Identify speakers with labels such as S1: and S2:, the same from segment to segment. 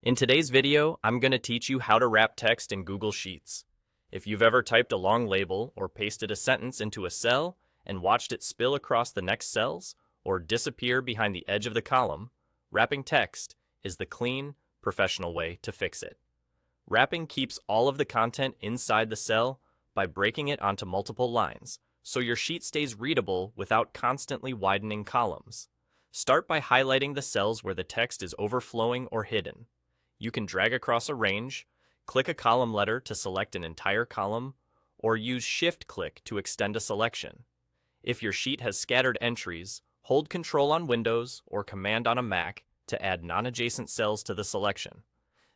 S1: In today's video, I'm going to teach you how to wrap text in Google Sheets. If you've ever typed a long label or pasted a sentence into a cell and watched it spill across the next cells or disappear behind the edge of the column, wrapping text is the clean, professional way to fix it. Wrapping keeps all of the content inside the cell by breaking it onto multiple lines, so your sheet stays readable without constantly widening columns. Start by highlighting the cells where the text is overflowing or hidden. You can drag across a range, click a column letter to select an entire column, or use Shift-click to extend a selection. If your sheet has scattered entries, hold Control on Windows or Command on a Mac to add non-adjacent cells to the selection.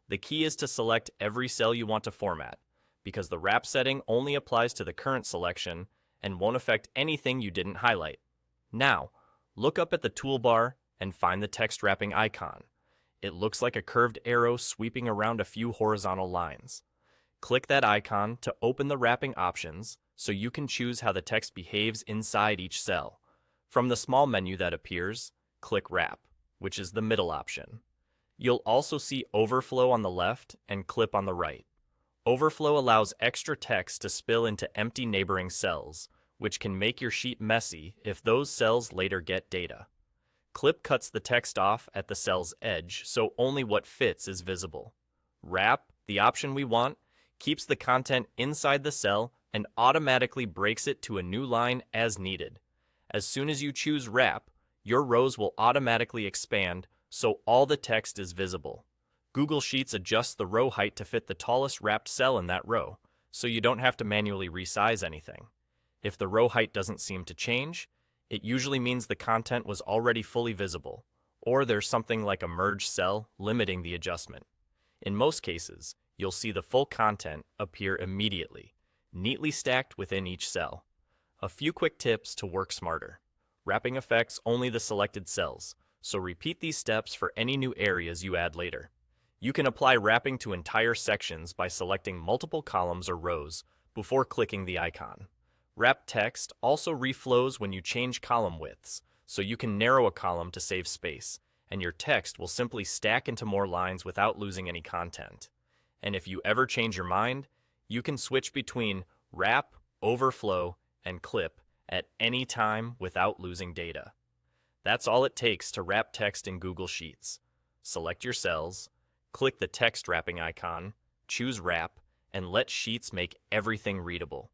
S1: The key is to select every cell you want to format, because the wrap setting only applies to the current selection and won't affect anything you didn't highlight. Now, look up at the toolbar and find the text wrapping icon. It looks like a curved arrow sweeping around a few horizontal lines. Click that icon to open the wrapping options so you can choose how the text behaves inside each cell. From the small menu that appears, click Wrap, which is the middle option. You'll also see Overflow on the left and Clip on the right. Overflow allows extra text to spill into empty neighboring cells, which can make your sheet messy if those cells later get data. Clip cuts the text off at the cell's edge, so only what fits is visible. Wrap, the option we want, keeps the content inside the cell and automatically breaks it to a new line as needed. As soon as you choose Wrap, your rows will automatically expand, so all the text is visible. Google Sheets adjusts the row height to fit the tallest wrapped cell in that row, so you don't have to manually resize anything. If the row height doesn't seem to change, it usually means the content was already fully visible, or there's something like a merge cell limiting the adjustment. In most cases, you'll see the full content appear immediately, neatly stacked within each cell. A few quick tips to work smarter. Wrapping affects only the selected cells, so repeat these steps for any new areas you add later. You can apply wrapping to entire sections by selecting multiple columns or rows before clicking the icon. Wrap text also reflows when you change column widths, so you can narrow a column to save space, and your text will simply stack into more lines without losing any content. And if you ever change your mind, you can switch between Wrap, Overflow, and Clip at any time without losing data. That's all it takes to wrap text in Google Sheets. Select your cells, click the text wrapping icon, choose Wrap, and let Sheets make everything readable.